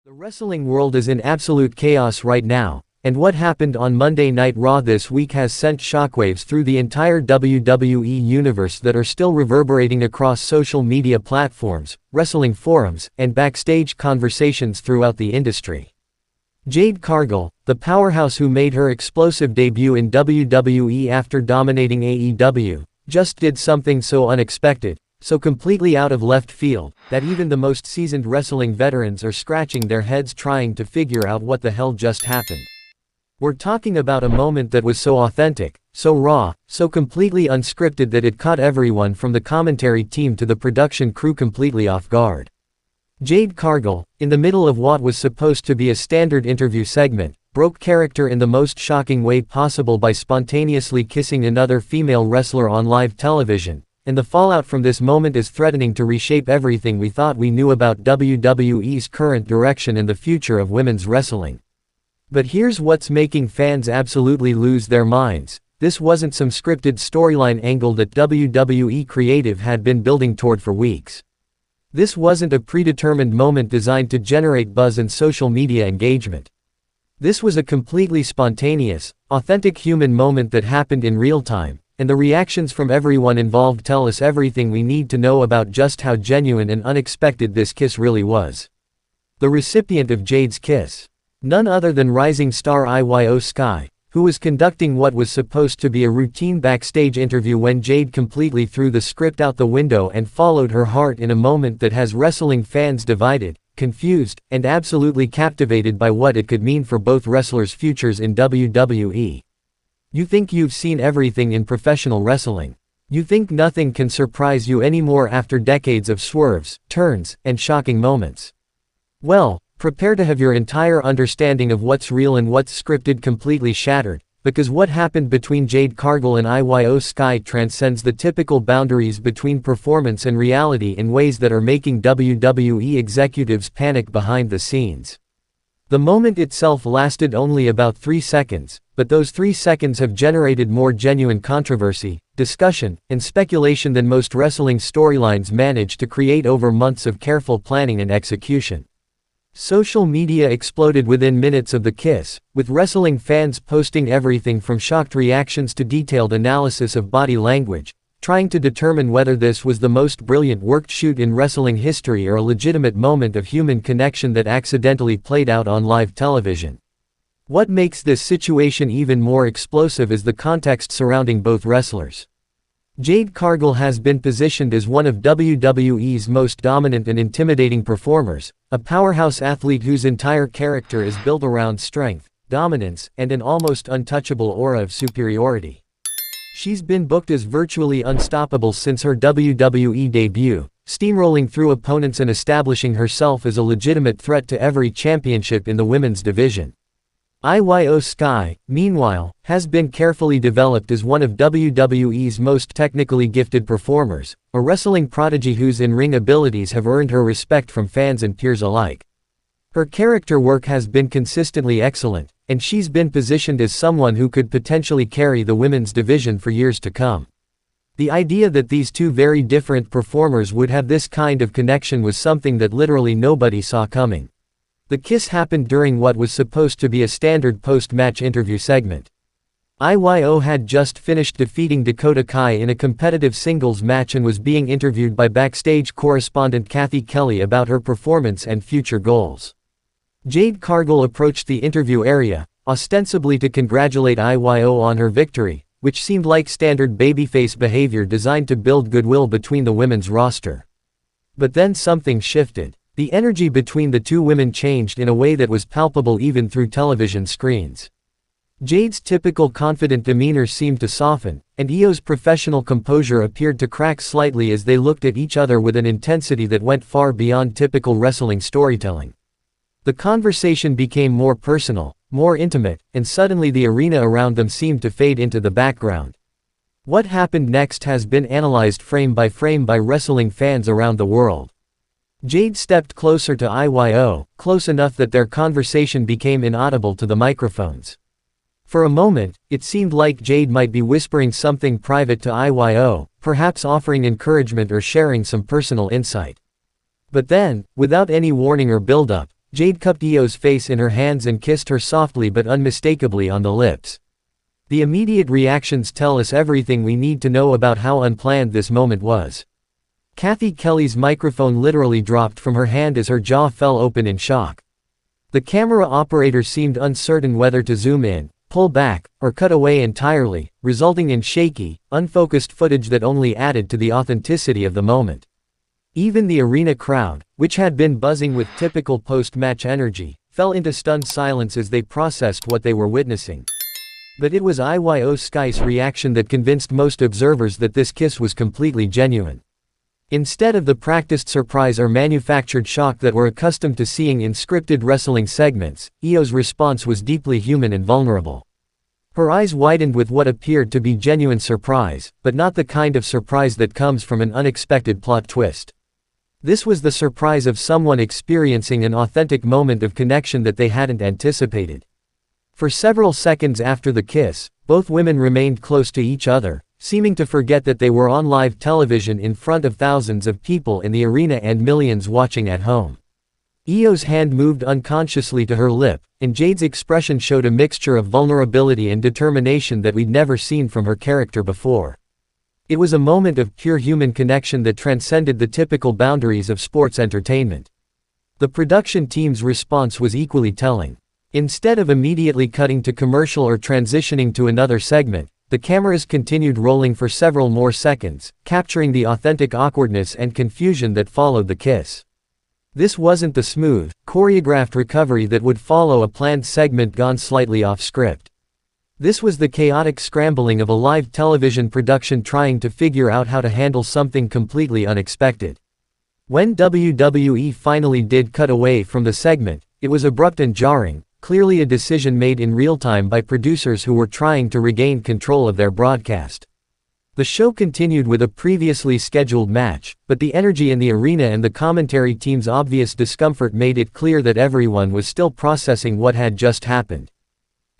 The wrestling world is in absolute chaos right now, and what happened on Monday Night Raw this week has sent shockwaves through the entire WWE universe that are still reverberating across social media platforms, wrestling forums, and backstage conversations throughout the industry. Jade Cargill, the powerhouse who made her explosive debut in WWE after dominating AEW, just did something so unexpected, so completely out of left field, that even the most seasoned wrestling veterans are scratching their heads trying to figure out what the hell just happened. We're talking about a moment that was so authentic, so raw, so completely unscripted that it caught everyone from the commentary team to the production crew completely off guard. Jade Cargill, in the middle of what was supposed to be a standard interview segment, broke character in the most shocking way possible by spontaneously kissing another female wrestler on live television. And the fallout from this moment is threatening to reshape everything we thought we knew about WWE's current direction and the future of women's wrestling. But here's what's making fans absolutely lose their minds. This wasn't some scripted storyline angle that WWE creative had been building toward for weeks. This wasn't a predetermined moment designed to generate buzz and social media engagement. This was a completely spontaneous, authentic human moment that happened in real time. And the reactions from everyone involved tell us everything we need to know about just how genuine and unexpected this kiss really was. The recipient of Jade's kiss. None other than rising star Iyo Sky, who was conducting what was supposed to be a routine backstage interview when Jade completely threw the script out the window and followed her heart in a moment that has wrestling fans divided, confused, and absolutely captivated by what it could mean for both wrestlers' futures in WWE. You think you've seen everything in professional wrestling. You think nothing can surprise you anymore after decades of swerves, turns, and shocking moments. Well, prepare to have your entire understanding of what's real and what's scripted completely shattered, because what happened between Jade Cargill and Iyo Sky transcends the typical boundaries between performance and reality in ways that are making WWE executives panic behind the scenes. The moment itself lasted only about 3 seconds, but those 3 seconds have generated more genuine controversy, discussion, and speculation than most wrestling storylines manage to create over months of careful planning and execution. Social media exploded within minutes of the kiss, with wrestling fans posting everything from shocked reactions to detailed analysis of body language, trying to determine whether this was the most brilliant worked shoot in wrestling history or a legitimate moment of human connection that accidentally played out on live television. What makes this situation even more explosive is the context surrounding both wrestlers. Jade Cargill has been positioned as one of WWE's most dominant and intimidating performers, a powerhouse athlete whose entire character is built around strength, dominance, and an almost untouchable aura of superiority. She's been booked as virtually unstoppable since her WWE debut, steamrolling through opponents and establishing herself as a legitimate threat to every championship in the women's division. Iyo Sky, meanwhile, has been carefully developed as one of WWE's most technically gifted performers, a wrestling prodigy whose in-ring abilities have earned her respect from fans and peers alike. Her character work has been consistently excellent, and she's been positioned as someone who could potentially carry the women's division for years to come. The idea that these two very different performers would have this kind of connection was something that literally nobody saw coming. The kiss happened during what was supposed to be a standard post-match interview segment. Iyo had just finished defeating Dakota Kai in a competitive singles match and was being interviewed by backstage correspondent Kathy Kelly about her performance and future goals. Jade Cargill approached the interview area, ostensibly to congratulate Iyo on her victory, which seemed like standard babyface behavior designed to build goodwill between the women's roster. But then something shifted. The energy between the two women changed in a way that was palpable even through television screens. Jade's typical confident demeanor seemed to soften, and Iyo's professional composure appeared to crack slightly as they looked at each other with an intensity that went far beyond typical wrestling storytelling. The conversation became more personal, more intimate, and suddenly the arena around them seemed to fade into the background. What happened next has been analyzed frame by wrestling fans around the world. Jade stepped closer to Iyo, close enough that their conversation became inaudible to the microphones. For a moment, it seemed like Jade might be whispering something private to Iyo, perhaps offering encouragement or sharing some personal insight. But then, without any warning or build-up, Jade cupped Io's face in her hands and kissed her softly but unmistakably on the lips. The immediate reactions tell us everything we need to know about how unplanned this moment was. Kathy Kelly's microphone literally dropped from her hand as her jaw fell open in shock. The camera operator seemed uncertain whether to zoom in, pull back, or cut away entirely, resulting in shaky, unfocused footage that only added to the authenticity of the moment. Even the arena crowd, which had been buzzing with typical post-match energy, fell into stunned silence as they processed what they were witnessing. But it was Io Sky's reaction that convinced most observers that this kiss was completely genuine. Instead of the practiced surprise or manufactured shock that we're accustomed to seeing in scripted wrestling segments, Io's response was deeply human and vulnerable. Her eyes widened with what appeared to be genuine surprise, but not the kind of surprise that comes from an unexpected plot twist. This was the surprise of someone experiencing an authentic moment of connection that they hadn't anticipated. For several seconds after the kiss, both women remained close to each other, seeming to forget that they were on live television in front of thousands of people in the arena and millions watching at home. Io's hand moved unconsciously to her lip, and Jade's expression showed a mixture of vulnerability and determination that we'd never seen from her character before. It was a moment of pure human connection that transcended the typical boundaries of sports entertainment. The production team's response was equally telling. Instead of immediately cutting to commercial or transitioning to another segment, the cameras continued rolling for several more seconds, capturing the authentic awkwardness and confusion that followed the kiss. This wasn't the smooth, choreographed recovery that would follow a planned segment gone slightly off script. This was the chaotic scrambling of a live television production trying to figure out how to handle something completely unexpected. When WWE finally did cut away from the segment, it was abrupt and jarring, clearly a decision made in real time by producers who were trying to regain control of their broadcast. The show continued with a previously scheduled match, but the energy in the arena and the commentary team's obvious discomfort made it clear that everyone was still processing what had just happened.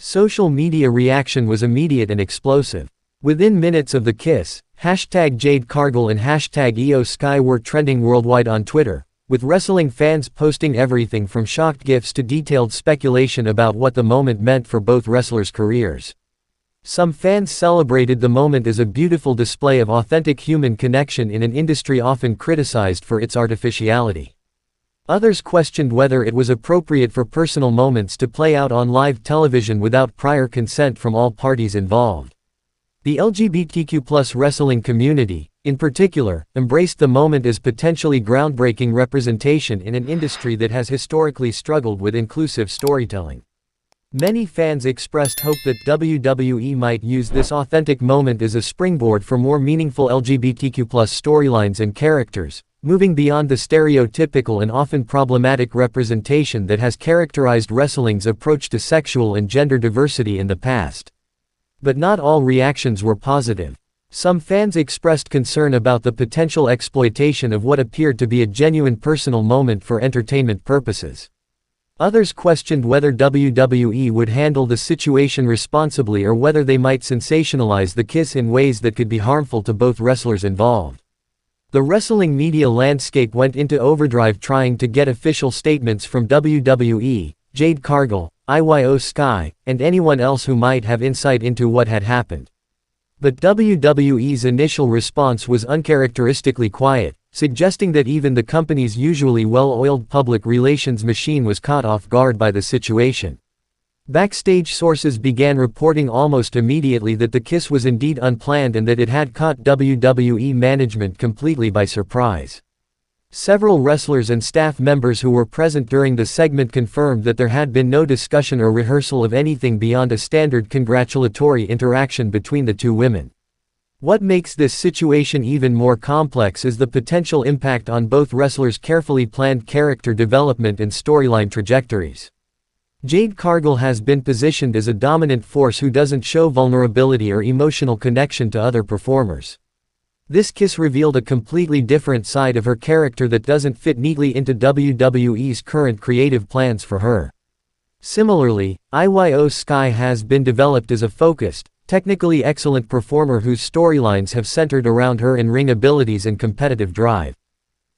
Social media reaction was immediate and explosive. Within minutes of the kiss, #Jade Cargill and #Io Sky were trending worldwide on Twitter, with wrestling fans posting everything from shocked gifs to detailed speculation about what the moment meant for both wrestlers' careers. Some fans celebrated the moment as a beautiful display of authentic human connection in an industry often criticized for its artificiality. Others questioned whether it was appropriate for personal moments to play out on live television without prior consent from all parties involved. The LGBTQ+ wrestling community, in particular, embraced the moment as potentially groundbreaking representation in an industry that has historically struggled with inclusive storytelling. Many fans expressed hope that WWE might use this authentic moment as a springboard for more meaningful LGBTQ+ storylines and characters, moving beyond the stereotypical and often problematic representation that has characterized wrestling's approach to sexual and gender diversity in the past. But not all reactions were positive. Some fans expressed concern about the potential exploitation of what appeared to be a genuine personal moment for entertainment purposes. Others questioned whether WWE would handle the situation responsibly or whether they might sensationalize the kiss in ways that could be harmful to both wrestlers involved. The wrestling media landscape went into overdrive trying to get official statements from WWE, Jade Cargill, Io Sky, and anyone else who might have insight into what had happened. But WWE's initial response was uncharacteristically quiet, suggesting that even the company's usually well-oiled public relations machine was caught off guard by the situation. Backstage sources began reporting almost immediately that the kiss was indeed unplanned and that it had caught WWE management completely by surprise. Several wrestlers and staff members who were present during the segment confirmed that there had been no discussion or rehearsal of anything beyond a standard congratulatory interaction between the two women. What makes this situation even more complex is the potential impact on both wrestlers' carefully planned character development and storyline trajectories. Jade Cargill has been positioned as a dominant force who doesn't show vulnerability or emotional connection to other performers. This kiss revealed a completely different side of her character that doesn't fit neatly into WWE's current creative plans for her. Similarly, Io Sky has been developed as a focused, technically excellent performer whose storylines have centered around her in-ring abilities and competitive drive.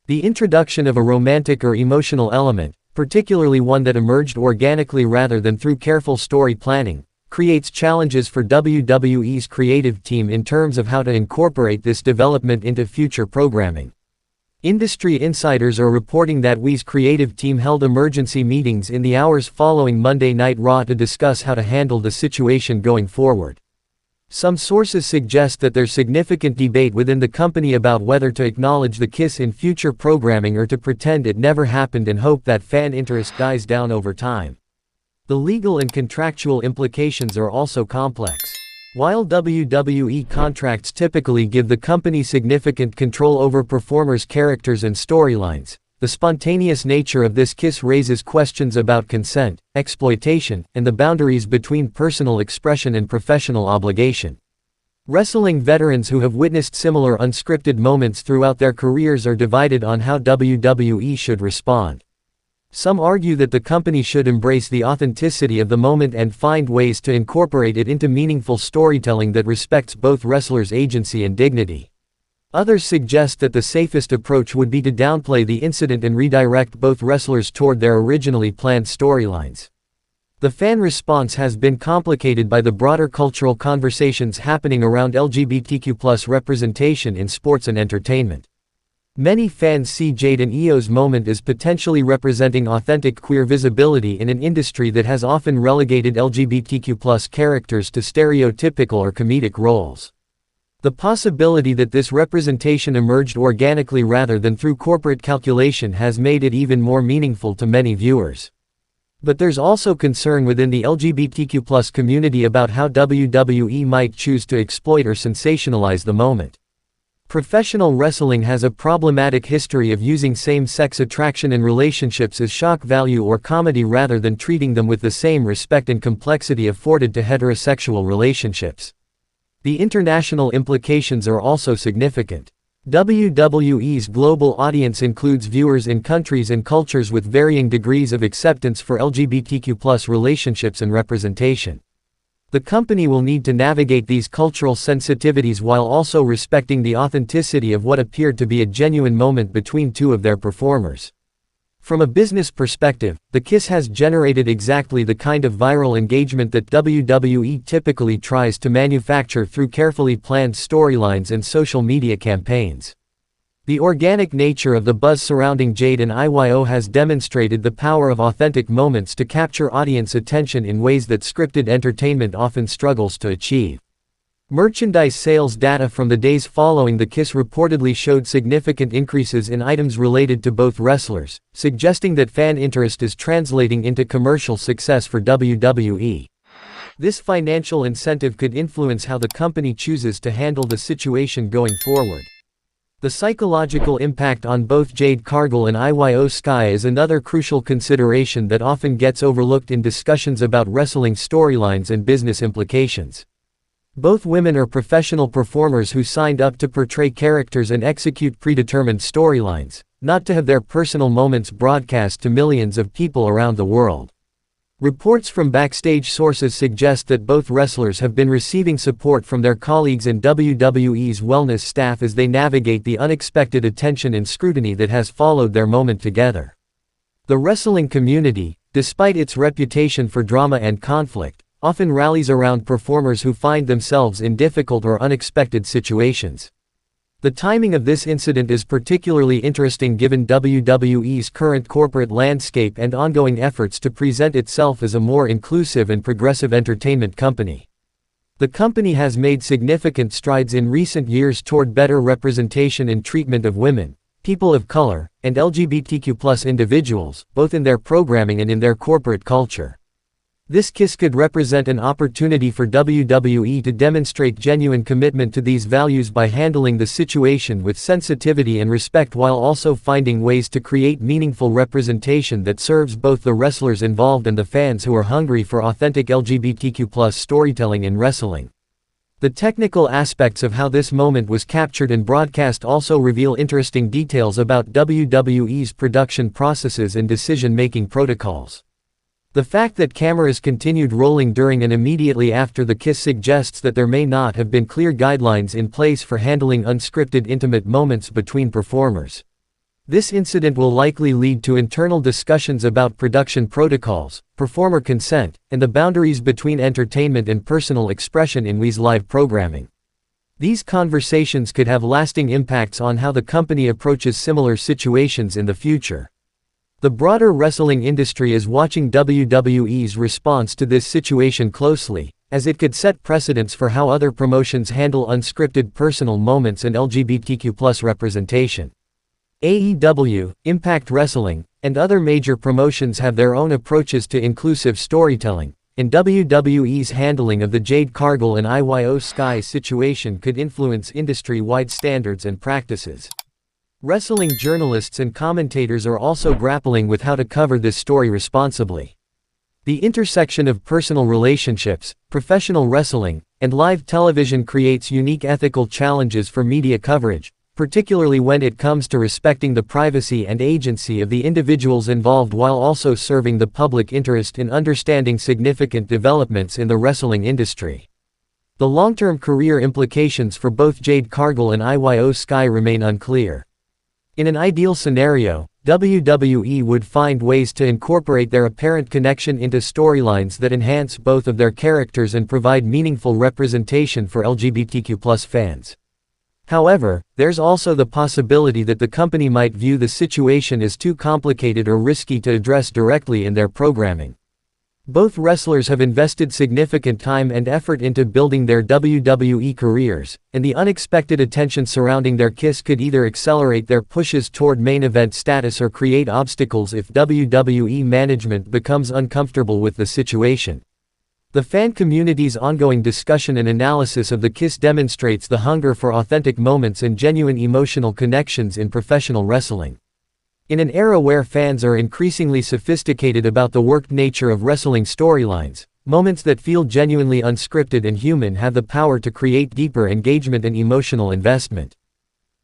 The introduction of a romantic or emotional element, particularly one that emerged organically rather than through careful story planning, creates challenges for WWE's creative team in terms of how to incorporate this development into future programming. Industry insiders are reporting that WWE's creative team held emergency meetings in the hours following Monday Night Raw to discuss how to handle the situation going forward. Some sources suggest that there's significant debate within the company about whether to acknowledge the kiss in future programming or to pretend it never happened and hope that fan interest dies down over time. The legal and contractual implications are also complex. While WWE contracts typically give the company significant control over performers' characters and storylines, the spontaneous nature of this kiss raises questions about consent, exploitation, and the boundaries between personal expression and professional obligation. Wrestling veterans who have witnessed similar unscripted moments throughout their careers are divided on how WWE should respond. Some argue that the company should embrace the authenticity of the moment and find ways to incorporate it into meaningful storytelling that respects both wrestlers' agency and dignity. Others suggest that the safest approach would be to downplay the incident and redirect both wrestlers toward their originally planned storylines. The fan response has been complicated by the broader cultural conversations happening around LGBTQ+ representation in sports and entertainment. Many fans see Jade and Io's moment as potentially representing authentic queer visibility in an industry that has often relegated LGBTQ+ characters to stereotypical or comedic roles. The possibility that this representation emerged organically rather than through corporate calculation has made it even more meaningful to many viewers. But there's also concern within the LGBTQ+ community about how WWE might choose to exploit or sensationalize the moment. Professional wrestling has a problematic history of using same-sex attraction in relationships as shock value or comedy rather than treating them with the same respect and complexity afforded to heterosexual relationships. The international implications are also significant. WWE's global audience includes viewers in countries and cultures with varying degrees of acceptance for LGBTQ+ relationships and representation. The company will need to navigate these cultural sensitivities while also respecting the authenticity of what appeared to be a genuine moment between two of their performers. From a business perspective, the kiss has generated exactly the kind of viral engagement that WWE typically tries to manufacture through carefully planned storylines and social media campaigns. The organic nature of the buzz surrounding Jade and Io has demonstrated the power of authentic moments to capture audience attention in ways that scripted entertainment often struggles to achieve. Merchandise sales data from the days following the kiss reportedly showed significant increases in items related to both wrestlers, suggesting that fan interest is translating into commercial success for WWE. This financial incentive could influence how the company chooses to handle the situation going forward. The psychological impact on both Jade Cargill and Io Sky is another crucial consideration that often gets overlooked in discussions about wrestling storylines and business implications. Both women are professional performers who signed up to portray characters and execute predetermined storylines, not to have their personal moments broadcast to millions of people around the world. Reports from backstage sources suggest that both wrestlers have been receiving support from their colleagues in WWE's wellness staff as they navigate the unexpected attention and scrutiny that has followed their moment together. The wrestling community, despite its reputation for drama and conflict, often rallies around performers who find themselves in difficult or unexpected situations. The timing of this incident is particularly interesting given WWE's current corporate landscape and ongoing efforts to present itself as a more inclusive and progressive entertainment company. The company has made significant strides in recent years toward better representation and treatment of women, people of color, and LGBTQ+ individuals, both in their programming and in their corporate culture. This kiss could represent an opportunity for WWE to demonstrate genuine commitment to these values by handling the situation with sensitivity and respect while also finding ways to create meaningful representation that serves both the wrestlers involved and the fans who are hungry for authentic LGBTQ+ storytelling in wrestling. The technical aspects of how this moment was captured and broadcast also reveal interesting details about WWE's production processes and decision-making protocols. The fact that cameras continued rolling during and immediately after the kiss suggests that there may not have been clear guidelines in place for handling unscripted intimate moments between performers. This incident will likely lead to internal discussions about production protocols, performer consent, and the boundaries between entertainment and personal expression in WWE's live programming. These conversations could have lasting impacts on how the company approaches similar situations in the future. The broader wrestling industry is watching WWE's response to this situation closely, as it could set precedents for how other promotions handle unscripted personal moments and LGBTQ+ representation. AEW, Impact Wrestling, and other major promotions have their own approaches to inclusive storytelling, and WWE's handling of the Jade Cargill and Io Sky situation could influence industry-wide standards and practices. Wrestling journalists and commentators are also grappling with how to cover this story responsibly. The intersection of personal relationships, professional wrestling, and live television creates unique ethical challenges for media coverage, particularly when it comes to respecting the privacy and agency of the individuals involved while also serving the public interest in understanding significant developments in the wrestling industry. The long-term career implications for both Jade Cargill and Io Sky remain unclear. In an ideal scenario, WWE would find ways to incorporate their apparent connection into storylines that enhance both of their characters and provide meaningful representation for LGBTQ+ fans. However, there's also the possibility that the company might view the situation as too complicated or risky to address directly in their programming. Both wrestlers have invested significant time and effort into building their WWE careers, and the unexpected attention surrounding their kiss could either accelerate their pushes toward main event status or create obstacles if WWE management becomes uncomfortable with the situation. The fan community's ongoing discussion and analysis of the kiss demonstrates the hunger for authentic moments and genuine emotional connections in professional wrestling. In an era where fans are increasingly sophisticated about the worked nature of wrestling storylines, moments that feel genuinely unscripted and human have the power to create deeper engagement and emotional investment.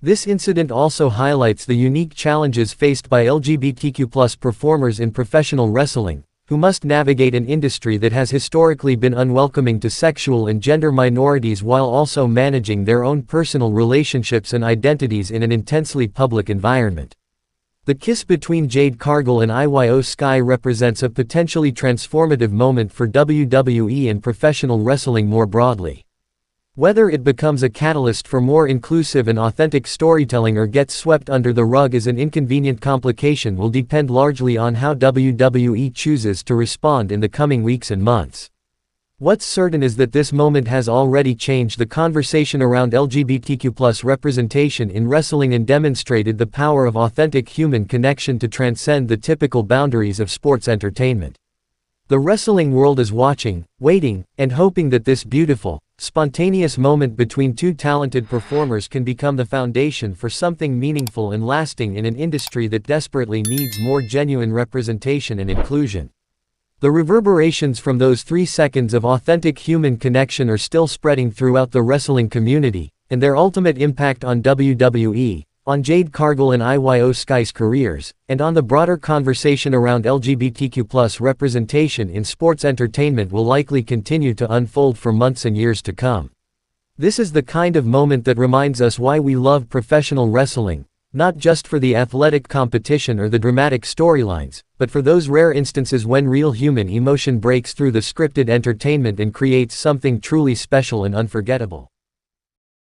This incident also highlights the unique challenges faced by LGBTQ+ performers in professional wrestling, who must navigate an industry that has historically been unwelcoming to sexual and gender minorities while also managing their own personal relationships and identities in an intensely public environment. The kiss between Jade Cargill and Io Sky represents a potentially transformative moment for WWE and professional wrestling more broadly. Whether it becomes a catalyst for more inclusive and authentic storytelling or gets swept under the rug as an inconvenient complication will depend largely on how WWE chooses to respond in the coming weeks and months. What's certain is that this moment has already changed the conversation around LGBTQ+ representation in wrestling and demonstrated the power of authentic human connection to transcend the typical boundaries of sports entertainment. The wrestling world is watching, waiting, and hoping that this beautiful, spontaneous moment between two talented performers can become the foundation for something meaningful and lasting in an industry that desperately needs more genuine representation and inclusion. The reverberations from those 3 seconds of authentic human connection are still spreading throughout the wrestling community, and their ultimate impact on WWE, on Jade Cargill and Io Sky's careers, and on the broader conversation around LGBTQ+ representation in sports entertainment will likely continue to unfold for months and years to come. This is the kind of moment that reminds us why we love professional wrestling, not just for the athletic competition or the dramatic storylines, but for those rare instances when real human emotion breaks through the scripted entertainment and creates something truly special and unforgettable.